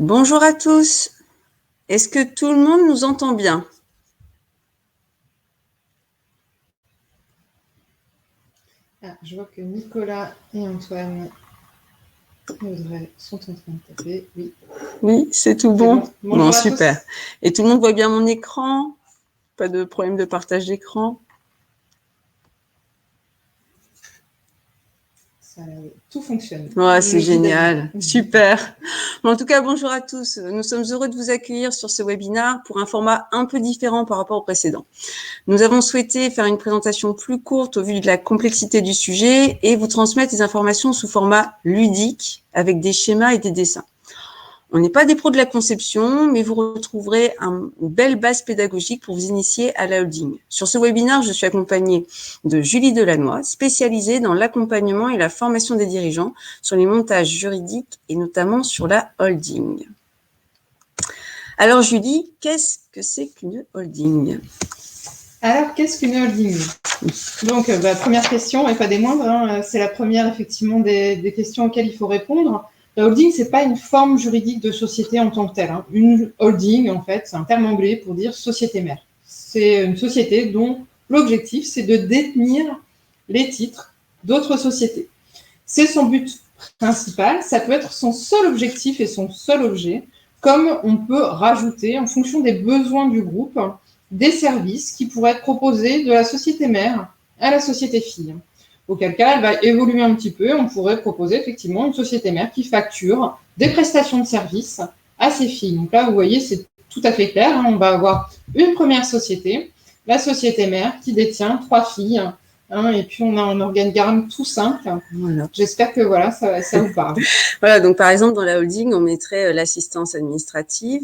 Bonjour à tous. Est-ce que tout le monde nous entend bien? Je vois que Nicolas et Antoine sont en train de taper. Oui, oui, c'est tout bon. Bonjour super. Et tout le monde voit bien mon écran? Pas de problème de partage d'écran? Tout fonctionne. Ouais, c'est génial. Super. En tout cas, bonjour à tous. Nous sommes heureux de vous accueillir sur ce webinaire pour un format un peu différent par rapport au précédent. Nous avons souhaité faire une présentation plus courte au vu de la complexité du sujet et vous transmettre des informations sous format ludique avec des schémas et des dessins. On n'est pas des pros de la conception, mais vous retrouverez une belle base pédagogique pour vous initier à la holding. Sur ce webinaire, je suis accompagnée de Julie Delannoy, spécialisée dans l'accompagnement et la formation des dirigeants sur les montages juridiques et notamment sur la holding. Alors Julie, qu'est-ce que c'est qu'une holding? Alors, qu'est-ce qu'une holding? Donc, première question, et pas des moindres, c'est la première effectivement des questions auxquelles il faut répondre. La holding, c'est pas une forme juridique de société en tant que telle. Une holding, en fait, c'est un terme anglais pour dire société mère. C'est une société dont l'objectif, c'est de détenir les titres d'autres sociétés. C'est son but principal, ça peut être son seul objectif et son seul objet, comme on peut rajouter, en fonction des besoins du groupe, des services qui pourraient être proposés de la société mère à la société fille. Auquel cas, elle va évoluer un petit peu. On pourrait proposer effectivement une société mère qui facture des prestations de services à ses filles. Donc là, vous voyez, c'est tout à fait clair. On va avoir une première société, la société mère qui détient 3 filles. Et puis, on a un organigramme tout simple. Voilà. J'espère que ça vous parle. Voilà, donc par exemple, dans la holding, on mettrait l'assistante administrative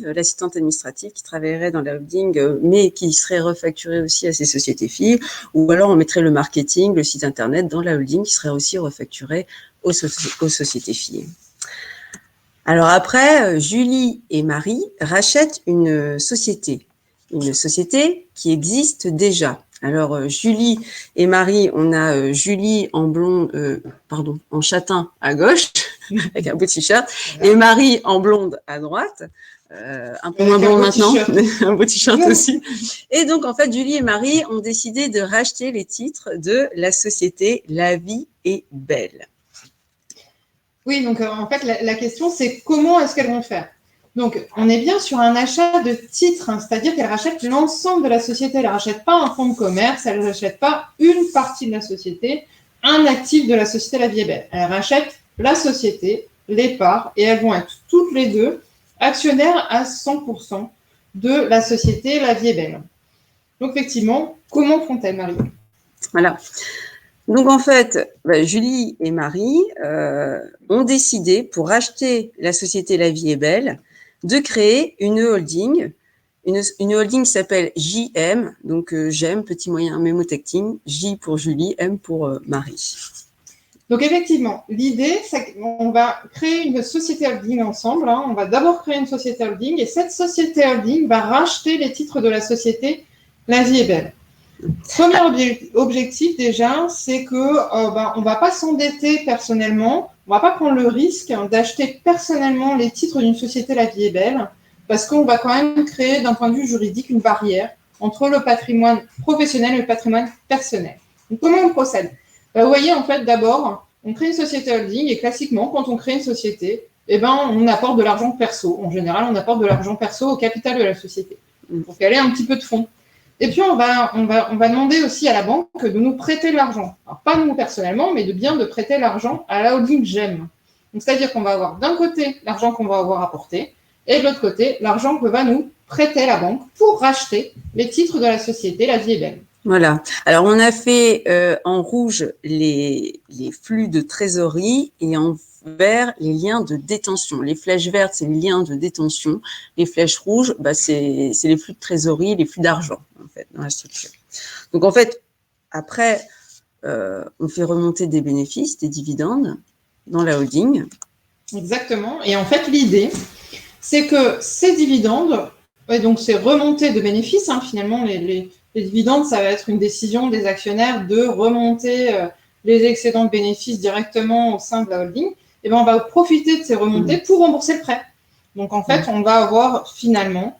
qui travaillerait dans la holding, mais qui serait refacturée aussi à ses sociétés filles, ou alors on mettrait le marketing, le site internet dans la holding qui serait aussi refacturé aux sociétés filles. Alors après, Julie et Marie rachètent une société qui existe déjà. Alors, Julie et Marie, on a Julie en blonde, en châtain à gauche, avec un beau t-shirt, et Marie en blonde à droite, un peu moins blonde maintenant, mais un beau t-shirt aussi. Et donc, en fait, Julie et Marie ont décidé de racheter les titres de la société La Vie est Belle. Oui, donc en fait, la question, c'est comment est-ce qu'elles vont faire? Donc, on est bien sur un achat de titres, c'est-à-dire qu'elles rachètent l'ensemble de la société. Elles ne rachètent pas un fonds de commerce, elles ne rachètent pas une partie de la société, un actif de la société La Vie est Belle. Elles rachètent la société, les parts, et elles vont être toutes les deux actionnaires à 100% de la société La Vie est Belle. Donc, effectivement, comment font-elles, Marie? Voilà. Donc, en fait, Julie et Marie ont décidé, pour racheter la société La Vie est Belle, de créer une holding. Une holding qui s'appelle JM, donc j'aime, petit moyen mémotechting, J pour Julie, M pour Marie. Donc, effectivement, l'idée, c'est qu'on va créer une société holding ensemble. On va d'abord créer une société holding et cette société holding va racheter les titres de la société La Vie est Belle. Premier objectif déjà, c'est que on ne va pas s'endetter personnellement, on ne va pas prendre le risque d'acheter personnellement les titres d'une société La Vie est Belle, parce qu'on va quand même créer d'un point de vue juridique une barrière entre le patrimoine professionnel et le patrimoine personnel. Donc, comment on procède? Vous voyez, en fait, d'abord, on crée une société holding et classiquement, quand on crée une société, on apporte de l'argent perso. En général, on apporte de l'argent perso au capital de la société pour qu'elle ait un petit peu de fonds. Et puis, on va demander aussi à la banque de nous prêter de l'argent. Alors, pas nous personnellement, mais de prêter l'argent à la holding GEM. Donc, c'est-à-dire qu'on va avoir d'un côté l'argent qu'on va avoir apporté et de l'autre côté l'argent que va nous prêter la banque pour racheter les titres de la société La Vie est Belle. Voilà. Alors, on a fait en rouge les flux de trésorerie et en vert les liens de détention. Les flèches vertes, c'est les liens de détention. Les flèches rouges, c'est les flux de trésorerie, les flux d'argent, en fait, dans la structure. Donc, en fait, après, on fait remonter des bénéfices, des dividendes dans la holding. Exactement. Et en fait, l'idée, c'est que ces dividendes, donc ces remontées de bénéfices, finalement, les dividendes, ça va être une décision des actionnaires de remonter les excédents de bénéfices directement au sein de la holding. On va profiter de ces remontées pour rembourser le prêt. Donc, en fait, on va avoir finalement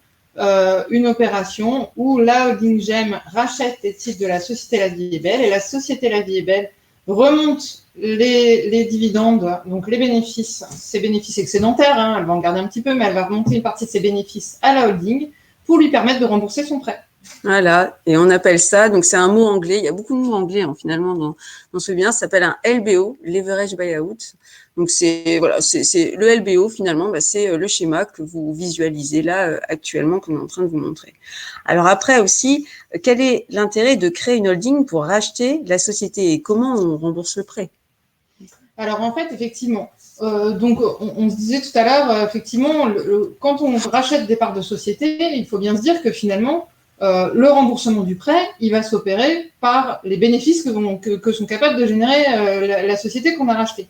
une opération où la holding GEM rachète les titres de la société La Vie est Belle et la société La Vie est Belle remonte les dividendes, donc les bénéfices, ces bénéfices excédentaires, hein, elle va en garder un petit peu, mais elle va remonter une partie de ses bénéfices à la holding pour lui permettre de rembourser son prêt. Voilà, et on appelle ça, donc c'est un mot anglais, il y a beaucoup de mots anglais finalement dans ce bien, ça s'appelle un LBO, Leverage Buyout. Donc c'est le LBO finalement, c'est le schéma que vous visualisez là actuellement, qu'on est en train de vous montrer. Alors après aussi, quel est l'intérêt de créer une holding pour racheter la société et comment on rembourse le prêt? Alors en fait, effectivement, donc on se disait tout à l'heure, effectivement, quand on rachète des parts de société, il faut bien se dire que finalement, le remboursement du prêt, il va s'opérer par les bénéfices que sont capables de générer la société qu'on a rachetée.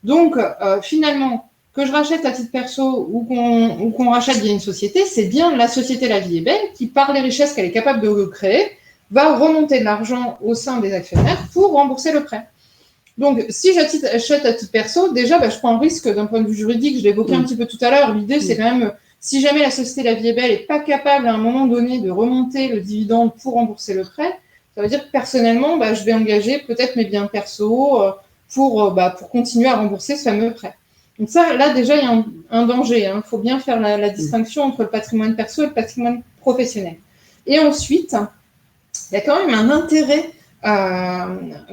Donc, finalement, que je rachète à titre perso ou qu'on rachète via une société, c'est bien la société La Vie est Belle qui, par les richesses qu'elle est capable de créer, va remonter de l'argent au sein des actionnaires pour rembourser le prêt. Donc, si j'achète à titre perso, déjà, je prends un risque d'un point de vue juridique, je l'évoquais un petit peu tout à l'heure. L'idée, c'est quand même, si jamais la société La Vie est Belle n'est pas capable à un moment donné de remonter le dividende pour rembourser le prêt, ça veut dire que personnellement, je vais engager peut-être mes biens perso pour continuer à rembourser ce fameux prêt. Donc ça, là, déjà, il y a un danger. Il faut bien faire la distinction entre le patrimoine perso et le patrimoine professionnel. Et ensuite, il y a quand même un intérêt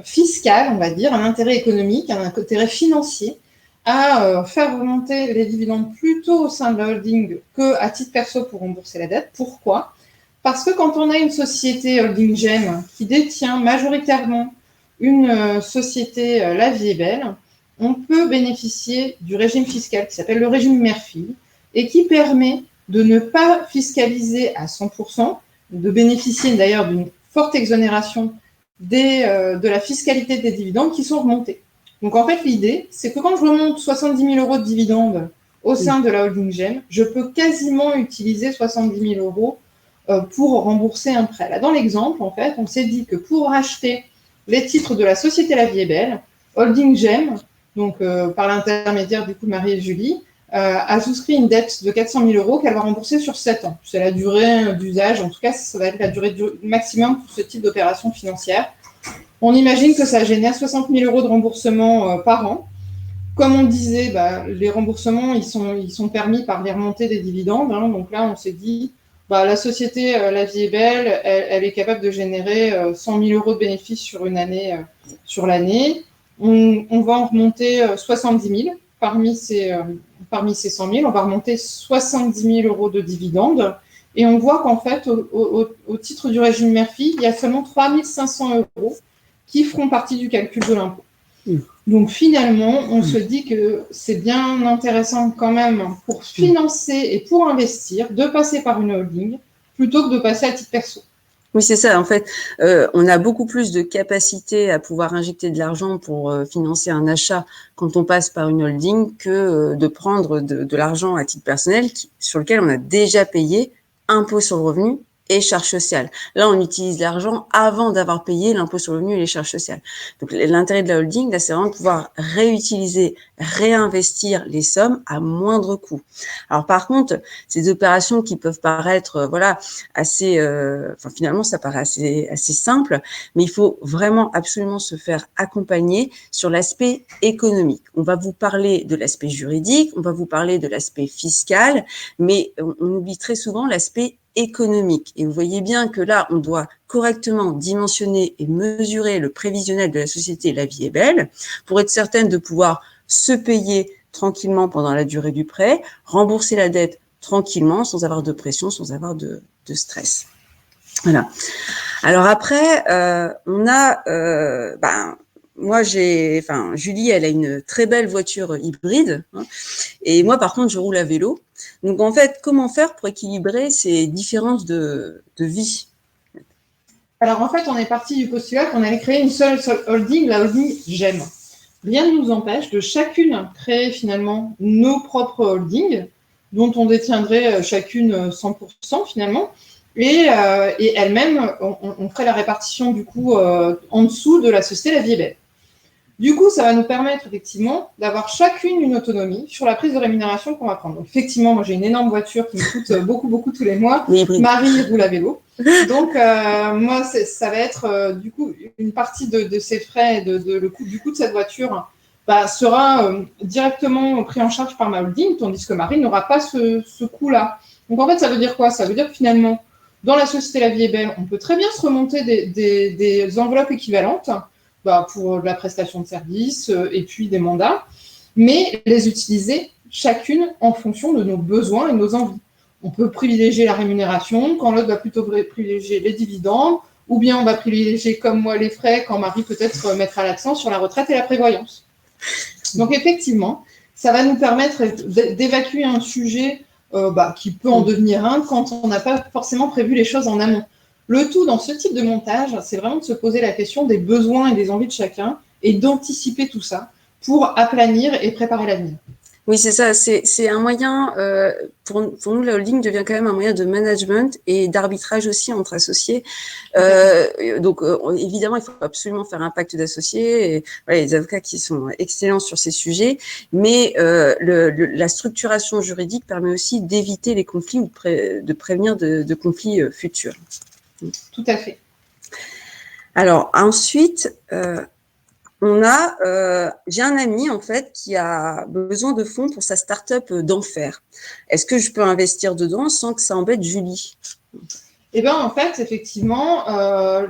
fiscal, on va dire, un intérêt économique, un intérêt financier à faire remonter les dividendes plutôt au sein de la holding qu'à titre perso pour rembourser la dette. Pourquoi ? Parce que quand on a une société holding GEM qui détient majoritairement une société La Vie est Belle, on peut bénéficier du régime fiscal qui s'appelle le régime mère-fille et qui permet de ne pas fiscaliser à 100%, de bénéficier d'ailleurs d'une forte exonération de la fiscalité des dividendes qui sont remontés. Donc en fait, l'idée, c'est que quand je remonte 70 000 € de dividendes au sein de la holding GEM, je peux quasiment utiliser 70 000 € pour rembourser un prêt. Là, dans l'exemple, en fait, on s'est dit que pour racheter les titres de la société La Vie est Belle, holding GEM, donc par l'intermédiaire du coup de Marie et Julie, a souscrit une dette de 400 000 € qu'elle va rembourser sur 7 ans. C'est la durée d'usage, en tout cas, ça va être la durée maximum pour ce type d'opération financière. On imagine que ça génère 60 000 € de remboursement par an. Comme on disait, les remboursements, ils sont permis par les remontées des dividendes. Donc là, on s'est dit, la société La Vie est Belle, elle est capable de générer 100 000 € de bénéfices sur une année, sur l'année. On va en remonter 70 000 parmi ces 100 000, on va remonter 70 000 € de dividendes. Et on voit qu'en fait, au titre du régime mère-fille, il y a seulement 3 500 € qui feront partie du calcul de l'impôt. Donc finalement, on se dit que c'est bien intéressant quand même pour financer et pour investir de passer par une holding plutôt que de passer à titre perso. Oui, c'est ça. En fait, on a beaucoup plus de capacité à pouvoir injecter de l'argent pour financer un achat quand on passe par une holding que de prendre de l'argent à titre personnel sur lequel on a déjà payé impôt sur le revenu et charges sociales. Là, on utilise l'argent avant d'avoir payé l'impôt sur le revenu et les charges sociales. Donc, l'intérêt de la holding, là, c'est vraiment de pouvoir réutiliser, réinvestir les sommes à moindre coût. Alors, par contre, ces opérations qui peuvent paraître, assez, finalement, ça paraît assez simple, mais il faut vraiment absolument se faire accompagner sur l'aspect économique. On va vous parler de l'aspect juridique, on va vous parler de l'aspect fiscal, mais on oublie très souvent l'aspect économique. Et vous voyez bien que là, on doit correctement dimensionner et mesurer le prévisionnel de la société La Vie est Belle pour être certaine de pouvoir se payer tranquillement pendant la durée du prêt, rembourser la dette tranquillement, sans avoir de pression, sans avoir de stress. Voilà. Alors après, on a, Julie, elle a une très belle voiture hybride, et moi, par contre, je roule à vélo. Donc, en fait, comment faire pour équilibrer ces différences de vie ? Alors, en fait, on est parti du postulat qu'on allait créer une seule holding, la holding GEM. Rien ne nous empêche de chacune créer finalement nos propres holdings, dont on détiendrait chacune 100% finalement, et elle-même, on ferait la répartition du coup en dessous de la société La Vie est Belle. Du coup, ça va nous permettre effectivement d'avoir chacune une autonomie sur la prise de rémunération qu'on va prendre. Donc, effectivement, moi, j'ai une énorme voiture qui me coûte beaucoup tous les mois. Marie roule à vélo. Donc, moi, ça va être du coup une partie de ces frais, du coût de cette voiture sera directement pris en charge par ma holding, tandis que Marie n'aura pas ce coût-là. Donc, en fait, ça veut dire quoi? Ça veut dire que finalement, dans la société La Vie est Belle, on peut très bien se remonter des enveloppes équivalentes pour de la prestation de services et puis des mandats, mais les utiliser chacune en fonction de nos besoins et nos envies. On peut privilégier la rémunération quand l'autre va plutôt privilégier les dividendes, ou bien on va privilégier comme moi les frais quand Marie peut-être mettra l'accent sur la retraite et la prévoyance. Donc effectivement, ça va nous permettre d'évacuer un sujet qui peut en devenir un quand on n'a pas forcément prévu les choses en amont. Le tout dans ce type de montage, c'est vraiment de se poser la question des besoins et des envies de chacun et d'anticiper tout ça pour aplanir et préparer l'avenir. Oui, c'est ça. C'est un moyen, pour nous, la holding devient quand même un moyen de management et d'arbitrage aussi entre associés. Donc, évidemment, il faut absolument faire un pacte d'associés. Et voilà, les avocats qui sont excellents sur ces sujets. Mais la structuration juridique permet aussi d'éviter les conflits ou de prévenir de conflits futurs. Tout à fait. Alors, ensuite... j'ai un ami en fait qui a besoin de fonds pour sa start-up d'enfer. Est-ce que je peux investir dedans sans que ça embête Julie? Eh bien, en fait, effectivement,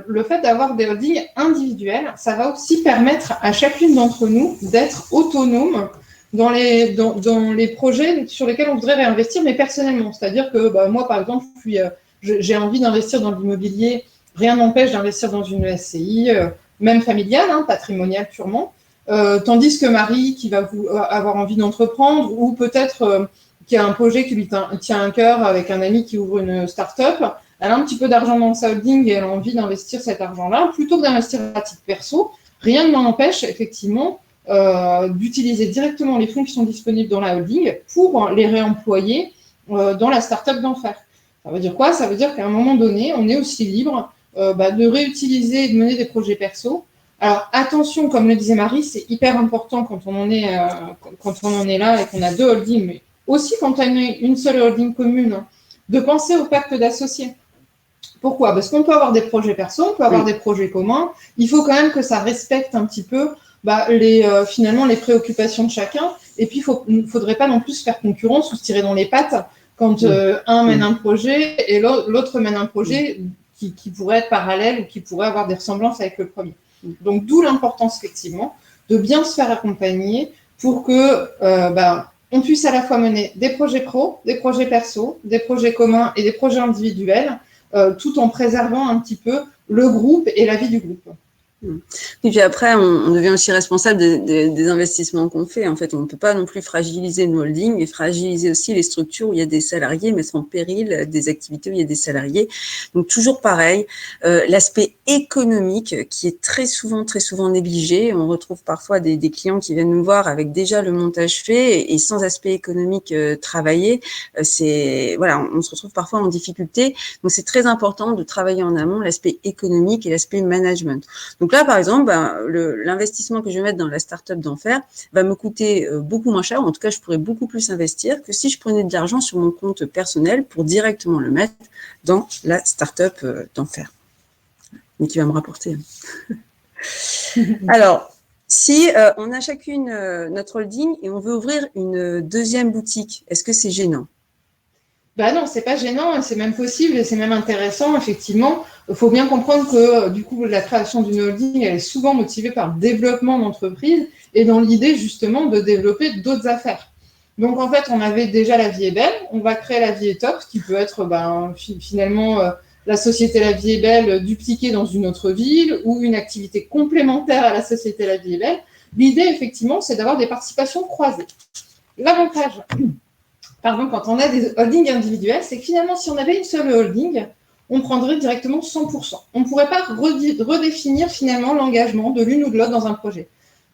le fait d'avoir des holdings individuels, ça va aussi permettre à chacune d'entre nous d'être autonome dans les projets sur lesquels on voudrait réinvestir, mais personnellement. C'est-à-dire que moi, par exemple, j'ai envie d'investir dans l'immobilier. Rien n'empêche d'investir dans une SCI, même familiale, patrimoniale purement. Tandis que Marie, qui va avoir envie d'entreprendre, ou peut-être qui a un projet qui lui tient à cœur avec un ami qui ouvre une start-up, elle a un petit peu d'argent dans sa holding et elle a envie d'investir cet argent-là, plutôt que d'investir à titre perso, rien ne m'en empêche effectivement d'utiliser directement les fonds qui sont disponibles dans la holding pour les réemployer dans la start-up d'enfer. Ça veut dire quoi? Ça veut dire qu'à un moment donné, on est aussi libre de réutiliser et de mener des projets perso. Alors attention, comme le disait Marie, c'est hyper important quand on en est là et qu'on a deux holdings, mais aussi quand on a une seule holding commune, de penser au pacte d'associés. Pourquoi? Parce qu'on peut avoir des projets perso, on peut avoir des projets communs. Il faut quand même que ça respecte un petit peu finalement les préoccupations de chacun. Et puis, il ne faudrait pas non plus se faire concurrence ou se tirer dans les pattes quand un mène un projet et l'autre mène un projet qui pourrait être parallèle ou qui pourrait avoir des ressemblances avec le premier. Donc, d'où l'importance, effectivement, de bien se faire accompagner pour que on puisse à la fois mener des projets pro, des projets perso, des projets communs et des projets individuels, tout en préservant un petit peu le groupe et la vie du groupe. Et puis après, on devient aussi responsable des investissements qu'on fait. En fait, on ne peut pas non plus fragiliser nos holdings et fragiliser aussi les structures où il y a des salariés, mettre en péril des activités où il y a des salariés. Donc, toujours pareil, l'aspect économique qui est très souvent négligé. On retrouve parfois des clients qui viennent nous voir avec déjà le montage fait et sans aspect économique travaillé. On se retrouve parfois en difficulté. Donc, c'est très important de travailler en amont l'aspect économique et l'aspect management. Donc là, par exemple, l'investissement que je vais mettre dans la start-up d'enfer va me coûter beaucoup moins cher. En tout cas, je pourrais beaucoup plus investir que si je prenais de l'argent sur mon compte personnel pour directement le mettre dans la start-up d'enfer. Mais qui va me rapporter. Alors, si on a chacune notre holding et on veut ouvrir une deuxième boutique, est-ce que c'est gênant? Non, c'est pas gênant, c'est même possible et c'est même intéressant, effectivement. Il faut bien comprendre que, du coup, la création d'une holding, elle est souvent motivée par le développement d'entreprise et dans l'idée, justement, de développer d'autres affaires. Donc, en fait, on avait déjà La Vie est Belle, on va créer La Vie est Top, qui peut être, finalement, la société La Vie est Belle dupliquée dans une autre ville ou une activité complémentaire à la société La Vie est Belle. L'idée, effectivement, c'est d'avoir des participations croisées. L'avantage... quand on a des holdings individuels, c'est que finalement, si on avait une seule holding, on prendrait directement 100%. On ne pourrait pas redéfinir finalement l'engagement de l'une ou de l'autre dans un projet.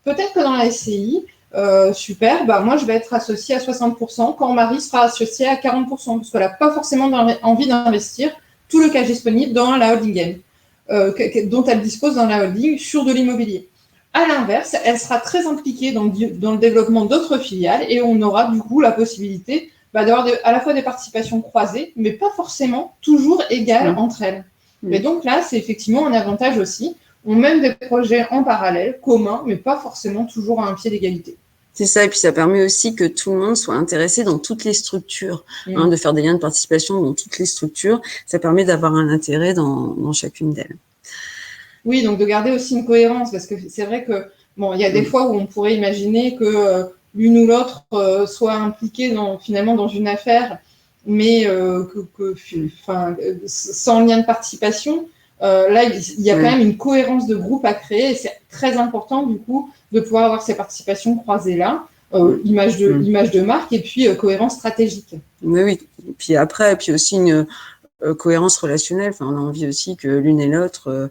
Peut-être que dans la SCI, moi je vais être associée à 60% quand Marie sera associée à 40%, parce qu'elle n'a pas forcément envie d'investir tout le cash disponible dans la holding dont elle dispose dans la holding sur de l'immobilier. À l'inverse, elle sera très impliquée dans le développement d'autres filiales et on aura du coup la possibilité d'avoir à la fois des participations croisées, mais pas forcément toujours égales entre elles. Et donc là, c'est effectivement un avantage aussi. On mène des projets en parallèle, communs, mais pas forcément toujours à un pied d'égalité. C'est ça, et puis ça permet aussi que tout le monde soit intéressé dans toutes les structures, de faire des liens de participation dans toutes les structures. Ça permet d'avoir un intérêt dans chacune d'elles. Oui, donc de garder aussi une cohérence, parce que c'est vrai que il y a des fois où on pourrait imaginer que l'une ou l'autre soit impliquée finalement dans une affaire, mais sans lien de participation. Là, il y a quand même une cohérence de groupe à créer, et c'est très important du coup de pouvoir avoir ces participations croisées là, image de marque et puis cohérence stratégique. Oui, et puis après, et puis aussi une cohérence relationnelle. Enfin, on a envie aussi que l'une et l'autre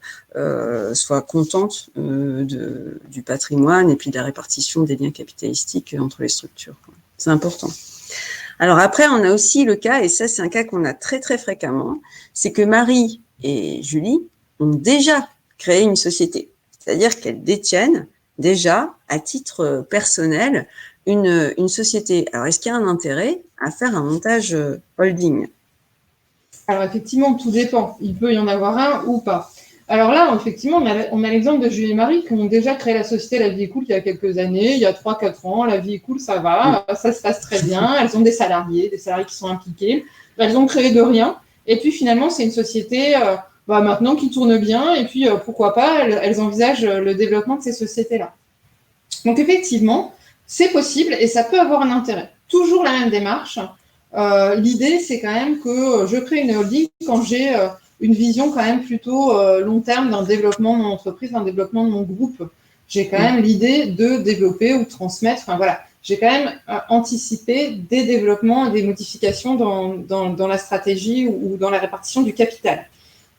soient contentes du patrimoine et puis de la répartition des liens capitalistiques entre les structures. C'est important. Alors après, on a aussi le cas, et ça c'est un cas qu'on a très très fréquemment, c'est que Marie et Julie ont déjà créé une société. C'est-à-dire qu'elles détiennent déjà, à titre personnel, une société. Alors, est-ce qu'il y a un intérêt à faire un montage holding ? Alors, effectivement, tout dépend. Il peut y en avoir un ou pas. Alors là, effectivement, on a l'exemple de Julie et Marie qui ont déjà créé la société La Vie est cool il y a quelques années, il y a 3-4 ans. La Vie est cool, ça va, ça se passe très bien. Elles ont des salariés qui sont impliqués. Elles ont créé de rien. Et puis, finalement, c'est une société maintenant qui tourne bien. Et puis, pourquoi pas, elles envisagent le développement de ces sociétés-là. Donc, effectivement, c'est possible et ça peut avoir un intérêt. Toujours la même démarche. L'idée, c'est quand même que je crée une holding quand j'ai une vision quand même plutôt long terme d'un développement de mon entreprise, d'un développement de mon groupe. J'ai quand même l'idée de développer ou de transmettre. Enfin voilà, j'ai quand même anticipé des développements et des modifications dans la stratégie ou dans la répartition du capital.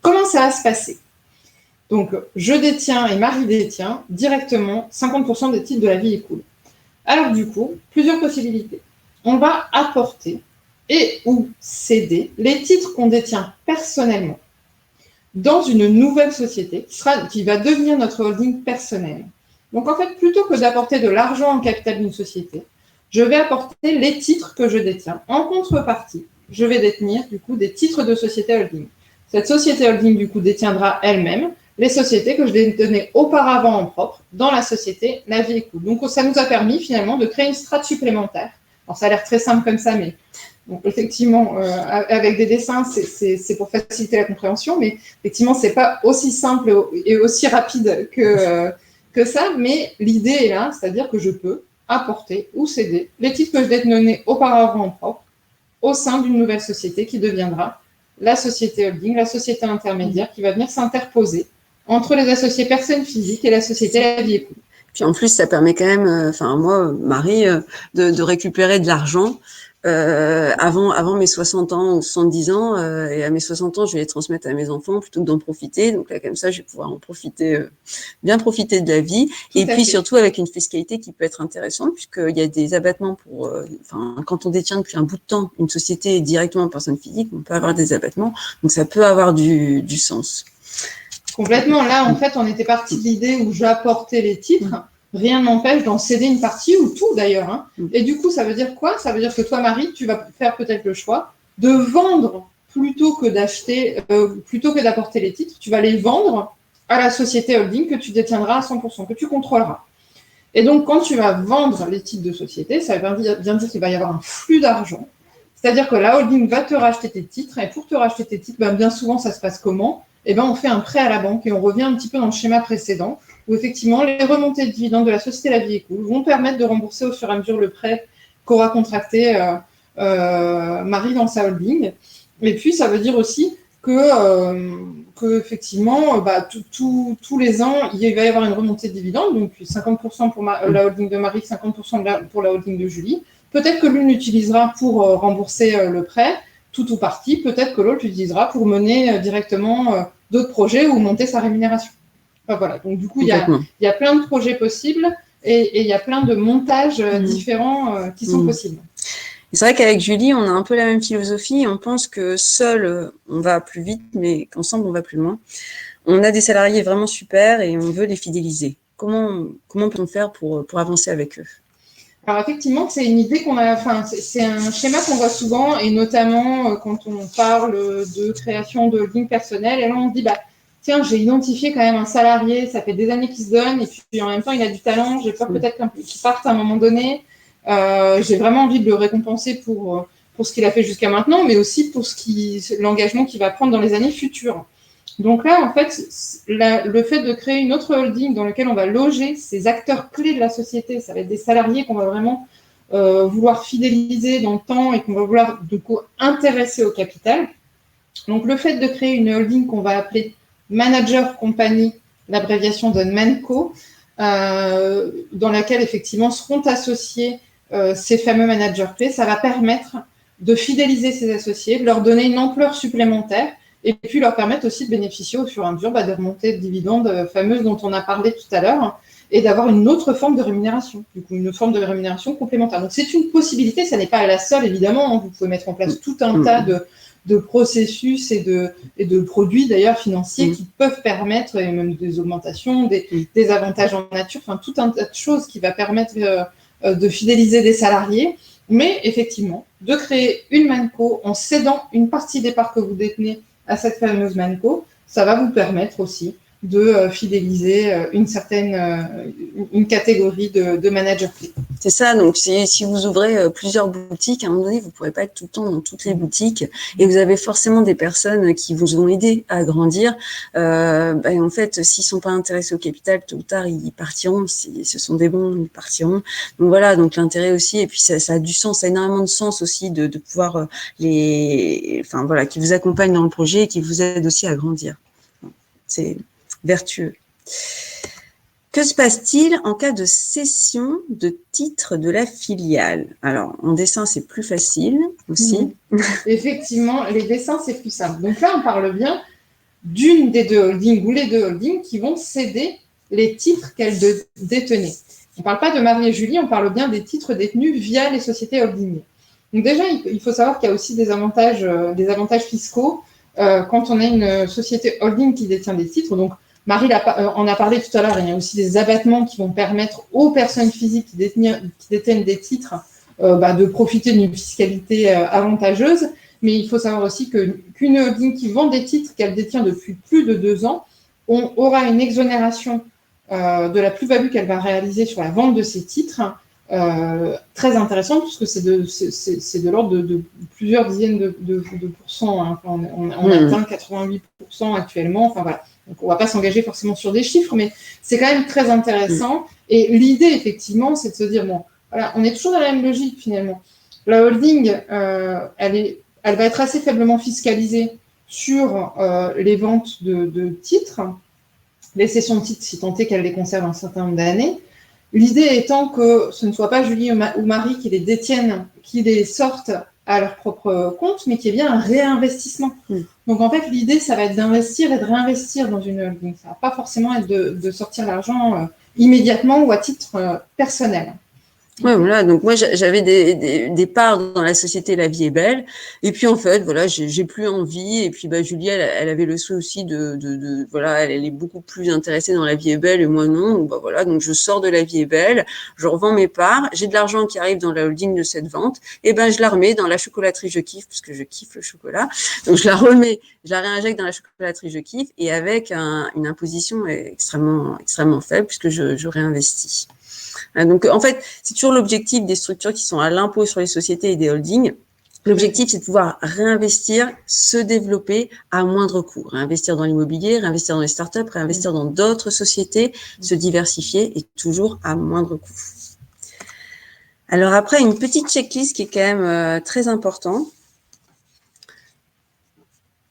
Comment ça va se passer ? Donc, je détiens et Marie détient directement 50% des titres de La Vie est cool. Alors du coup, plusieurs possibilités. On va apporter et ou céder les titres qu'on détient personnellement dans une nouvelle société qui va devenir notre holding personnel. Donc en fait, plutôt que d'apporter de l'argent en capital d'une société, je vais apporter les titres que je détiens. En contrepartie, je vais détenir du coup des titres de société holding. Cette société holding du coup détiendra elle-même les sociétés que je détenais auparavant en propre dans la société La Vie est cool. Donc ça nous a permis finalement de créer une strate supplémentaire. Alors ça a l'air très simple comme ça, mais donc, effectivement, avec des dessins, c'est pour faciliter la compréhension, mais effectivement, c'est pas aussi simple et aussi rapide que ça, mais l'idée est là, c'est-à-dire que je peux apporter ou céder les titres que je détenais auparavant en propre au sein d'une nouvelle société qui deviendra la société holding, la société intermédiaire qui va venir s'interposer entre les associés personnes physiques et la société La Vie est cool. Puis en plus, ça permet quand même, moi, Marie, de récupérer de l'argent avant mes 60 ans ou 70 ans. Et à mes 60 ans, je vais les transmettre à mes enfants plutôt que d'en profiter. Donc là, comme ça, je vais pouvoir en profiter, bien profiter de la vie. Et puis surtout avec une fiscalité qui peut être intéressante, puisqu'il y a des abattements pour... quand on détient depuis un bout de temps une société directement en personne physique, on peut avoir des abattements. Donc ça peut avoir du sens. Complètement. Là, en fait, on était parti de l'idée où j'apportais les titres. Rien ne m'empêche d'en céder une partie ou tout d'ailleurs. Hein. Et du coup, ça veut dire quoi ? Ça veut dire que toi, Marie, tu vas faire peut-être le choix de vendre plutôt que d'acheter, plutôt que d'apporter les titres. Tu vas les vendre à la société holding que tu détiendras à 100%, que tu contrôleras. Et donc, quand tu vas vendre les titres de société, ça veut bien dire qu'il va y avoir un flux d'argent. C'est-à-dire que la holding va te racheter tes titres. Et pour te racheter tes titres, bien souvent, ça se passe comment ? On fait un prêt à la banque et on revient un petit peu dans le schéma précédent où effectivement les remontées de dividendes de la société La Vie est cool vont permettre de rembourser au fur et à mesure le prêt qu'aura contracté Marie dans sa holding. Et puis ça veut dire aussi que effectivement tous les ans il va y avoir une remontée de dividendes, donc 50% pour la holding de Marie, 50% pour la holding de Julie. Peut-être que l'une utilisera pour rembourser le prêt, tout ou partie, peut-être que l'autre l'utilisera pour mener directement d'autres projets ou monter sa rémunération. Enfin, voilà, donc du coup, il y a plein de projets possibles et il y a plein de montages différents qui sont possibles. C'est vrai qu'avec Julie, on a un peu la même philosophie. On pense que seul, on va plus vite, mais qu'ensemble, on va plus loin. On a des salariés vraiment super et on veut les fidéliser. comment peut-on faire pour avancer avec eux? Alors effectivement, c'est une idée qu'on a, enfin, c'est un schéma qu'on voit souvent, et notamment quand on parle de création de holding personnel, et là on se dit, bah, tiens, j'ai identifié quand même un salarié, ça fait des années qu'il se donne, et puis en même temps il a du talent, j'ai peur peut-être qu'il parte à un moment donné, j'ai vraiment envie de le récompenser pour ce qu'il a fait jusqu'à maintenant, mais aussi pour l'engagement qu'il va prendre dans les années futures. Donc là, en fait, le fait de créer une autre holding dans laquelle on va loger ces acteurs clés de la société, ça va être des salariés qu'on va vraiment vouloir fidéliser dans le temps et qu'on va vouloir du coup intéresser au capital. Donc le fait de créer une holding qu'on va appeler Manager Company, l'abréviation de Manco, dans laquelle effectivement seront associés ces fameux managers clés, ça va permettre de fidéliser ces associés, de leur donner une ampleur supplémentaire, et puis leur permettre aussi de bénéficier au fur et à mesure des remontées de dividendes fameuses dont on a parlé tout à l'heure, et d'avoir une autre forme de rémunération, du coup une forme de rémunération complémentaire. Donc c'est une possibilité, ça n'est pas la seule évidemment, hein. Vous pouvez mettre en place tout un tas de processus et de produits d'ailleurs financiers qui peuvent permettre, et même des augmentations, des avantages en nature, enfin tout un tas de choses qui va permettre de fidéliser des salariés, mais effectivement de créer une Manco en cédant une partie des parts que vous détenez à cette fameuse Manco, ça va vous permettre aussi de fidéliser une catégorie de managers clés. C'est ça, donc si vous ouvrez plusieurs boutiques, à un moment donné, vous ne pourrez pas être tout le temps dans toutes les boutiques, et vous avez forcément des personnes qui vous ont aidé à grandir. En fait, s'ils ne sont pas intéressés au capital, tôt ou tard, ils partiront. Si ce sont des bons, ils partiront. Donc voilà, donc l'intérêt aussi, et puis ça a du sens, ça a énormément de sens aussi de pouvoir qui vous accompagnent dans le projet et qui vous aident aussi à grandir. C'est vertueux. Que se passe-t-il en cas de cession de titres de la filiale? Alors, en dessin, c'est plus facile aussi. Effectivement, les dessins, c'est plus simple. Donc là, on parle bien d'une des deux holdings ou les deux holdings qui vont céder les titres qu'elles détenaient. On ne parle pas de Marie et Julie, on parle bien des titres détenus via les sociétés holding. Donc déjà, il faut savoir qu'il y a aussi des avantages fiscaux quand on a une société holding qui détient des titres. Donc, Marie en a parlé tout à l'heure, il y a aussi des abattements qui vont permettre aux personnes physiques qui détiennent des titres de profiter d'une fiscalité avantageuse. Mais il faut savoir aussi qu'une holding qui vend des titres qu'elle détient depuis plus de 2 ans aura une exonération de la plus-value qu'elle va réaliser sur la vente de ces titres très intéressante, puisque c'est de l'ordre de plusieurs dizaines de pourcents. Hein. On atteint 88% actuellement. Enfin voilà. Donc on ne va pas s'engager forcément sur des chiffres, mais c'est quand même très intéressant. Et l'idée, effectivement, c'est de se dire, bon, voilà, on est toujours dans la même logique finalement. La holding, elle va être assez faiblement fiscalisée sur les ventes de titres, les cessions de titres, si tant est qu'elle les conserve un certain nombre d'années. L'idée étant que ce ne soit pas Julie ou Marie qui les détiennent, qui les sortent à leur propre compte, mais qu'il y ait bien un réinvestissement. Donc en fait, l'idée, ça va être d'investir et de réinvestir dans une holding. Ça ne va pas forcément être de sortir l'argent immédiatement ou à titre personnel. Ouais, voilà. Donc moi, j'avais des parts dans la société La Vie est Belle, et puis en fait, voilà, j'ai plus envie. Et puis Julie, elle avait le souhait aussi voilà, elle est beaucoup plus intéressée dans La Vie est Belle et moi non. Donc voilà, donc je sors de La Vie est Belle, je revends mes parts, j'ai de l'argent qui arrive dans la holding de cette vente, et je la remets dans la chocolaterie Je Kiffe parce que je kiffe le chocolat. Donc je la réinjecte dans la chocolaterie Je Kiffe, et avec une imposition extrêmement faible puisque je réinvestis. Donc, en fait, c'est toujours l'objectif des structures qui sont à l'impôt sur les sociétés et des holdings. L'objectif, c'est de pouvoir réinvestir, se développer à moindre coût. Réinvestir dans l'immobilier, réinvestir dans les startups, réinvestir dans d'autres sociétés, se diversifier, et toujours à moindre coût. Alors après, une petite checklist qui est quand même très importante.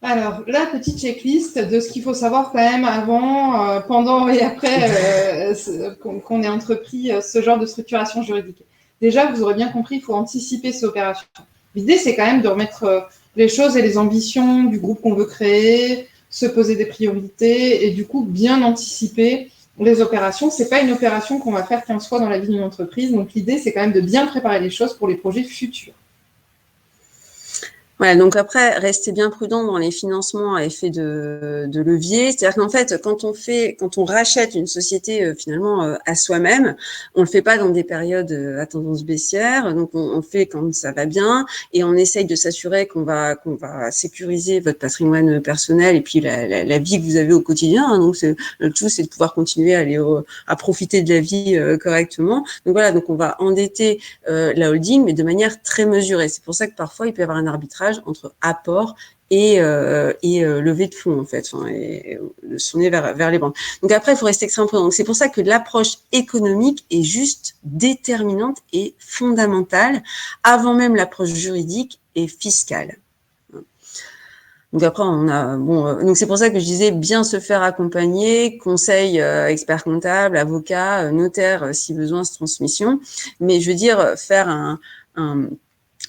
Alors, la petite checklist de ce qu'il faut savoir quand même avant, pendant et après qu'on ait entrepris ce genre de structuration juridique. Déjà, vous aurez bien compris, il faut anticiper ces opérations. L'idée, c'est quand même de remettre les choses et les ambitions du groupe qu'on veut créer, se poser des priorités et du coup, bien anticiper les opérations. Ce n'est pas une opération qu'on va faire 15 fois dans la vie d'une entreprise. Donc, l'idée, c'est quand même de bien préparer les choses pour les projets futurs. Voilà, donc après, restez bien prudent dans les financements à effet de levier. C'est-à-dire qu'en fait, quand on rachète une société finalement à soi-même, on le fait pas dans des périodes à tendance baissière. Donc on le fait quand ça va bien et on essaye de s'assurer qu'on va sécuriser votre patrimoine personnel et puis la vie que vous avez au quotidien. Hein. Donc le tout, c'est de pouvoir continuer à profiter de la vie correctement. Donc voilà, donc on va endetter la holding, mais de manière très mesurée. C'est pour ça que parfois il peut y avoir un arbitrage entre apport et levée de fonds en fait, et sonner vers les banques. Donc après, il faut rester extrêmement prudent. Donc c'est pour ça que l'approche économique est juste déterminante et fondamentale avant même l'approche juridique et fiscale. Donc après, donc c'est pour ça que je disais bien se faire accompagner, conseil expert comptable, avocat, notaire si besoin, transmission. Mais je veux dire, faire un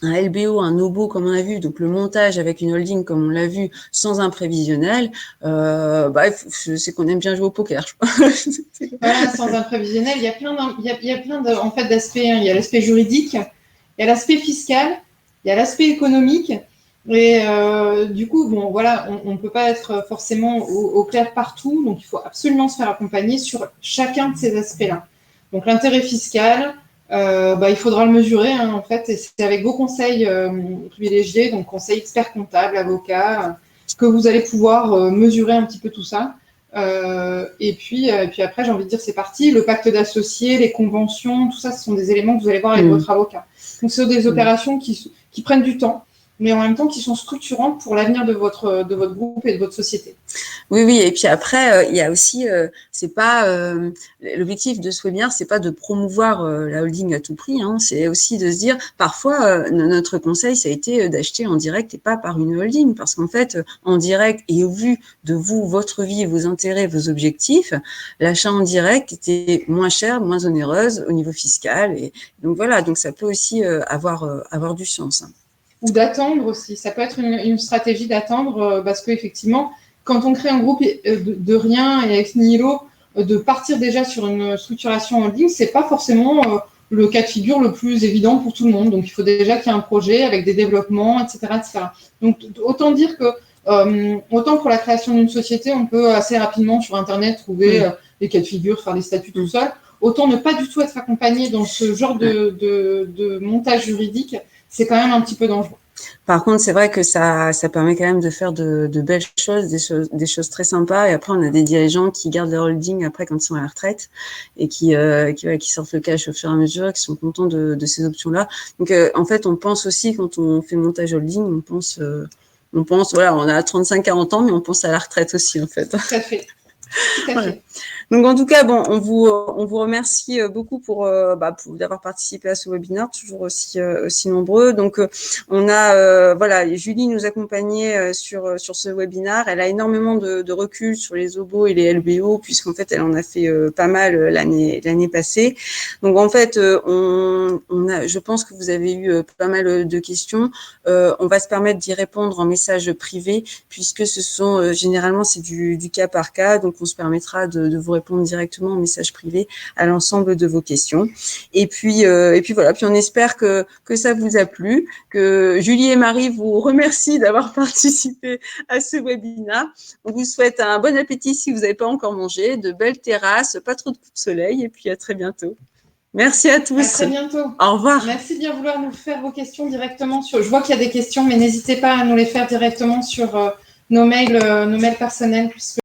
LBO, un OBO comme on a vu, donc le montage avec une holding comme on l'a vu, sans un prévisionnel, c'est qu'on aime bien jouer au poker, je crois. Voilà, sans un prévisionnel, il y a plein en fait, d'aspects. Hein. Il y a l'aspect juridique, il y a l'aspect fiscal, il y a l'aspect économique. Et du coup, bon, voilà, on ne peut pas être forcément au clair partout, donc il faut absolument se faire accompagner sur chacun de ces aspects-là. Donc l'intérêt fiscal, il faudra le mesurer, hein, en fait, et c'est avec vos conseils privilégiés, donc conseils experts comptables, avocats, que vous allez pouvoir mesurer un petit peu tout ça. Et puis après, j'ai envie de dire, c'est parti. Le pacte d'associés, les conventions, tout ça, ce sont des éléments que vous allez voir avec votre avocat. Donc, ce sont des opérations qui prennent du temps, mais en même temps qui sont structurantes pour l'avenir de votre groupe et de votre société. Oui, oui. Et puis après, il y a aussi, c'est pas l'objectif de ce webinaire, c'est pas de promouvoir la holding à tout prix. Hein, c'est aussi de se dire, parfois, notre conseil, ça a été d'acheter en direct et pas par une holding, parce qu'en fait, en direct et au vu de vous, votre vie, vos intérêts, vos objectifs, l'achat en direct était moins cher, moins onéreuse au niveau fiscal. Et donc voilà, donc ça peut aussi avoir du sens. Hein. Ou d'attendre aussi. Ça peut être une stratégie d'attendre parce qu'effectivement, quand on crée un groupe de rien et ex nihilo, de partir déjà sur une structuration en ligne, c'est pas forcément le cas de figure le plus évident pour tout le monde. Donc, il faut déjà qu'il y ait un projet avec des développements, etc., etc. Donc, autant dire que autant pour la création d'une société, on peut assez rapidement sur Internet trouver les cas de figure, faire des statuts tout seul. Autant ne pas du tout être accompagné dans ce genre de montage juridique, c'est quand même un petit peu dangereux. Par contre, c'est vrai que ça permet quand même de faire de belles choses, des choses très sympas. Et après, on a des dirigeants qui gardent leur holding après quand ils sont à la retraite et qui sortent le cash au fur et à mesure, qui sont contents de ces options-là. Donc, en fait, on pense aussi quand on fait montage holding, on pense, voilà, on a 35-40 ans, mais on pense à la retraite aussi, en fait. Tout à fait. Tout à fait. Donc, en tout cas, bon, on vous remercie beaucoup pour d'avoir participé à ce webinaire, toujours aussi nombreux. Donc, on a, Julie nous accompagnait sur ce webinaire. Elle a énormément de recul sur les OBO et les LBO, puisqu'en fait, elle en a fait pas mal l'année passée. Donc, en fait, je pense que vous avez eu pas mal de questions. On va se permettre d'y répondre en message privé, puisque ce sont généralement c'est du cas par cas. Donc, on se permettra de vous répondre directement en message privé à l'ensemble de vos questions. Et puis voilà. Puis on espère que ça vous a plu, que Julie et Marie vous remercient d'avoir participé à ce webinaire. On vous souhaite un bon appétit si vous n'avez pas encore mangé, de belles terrasses, pas trop de coups de soleil, et puis à très bientôt. Merci à tous. À très bientôt. Au revoir. Merci de bien vouloir nous faire vos questions directement sur. Je vois qu'il y a des questions, mais n'hésitez pas à nous les faire directement sur nos mails personnels, puisque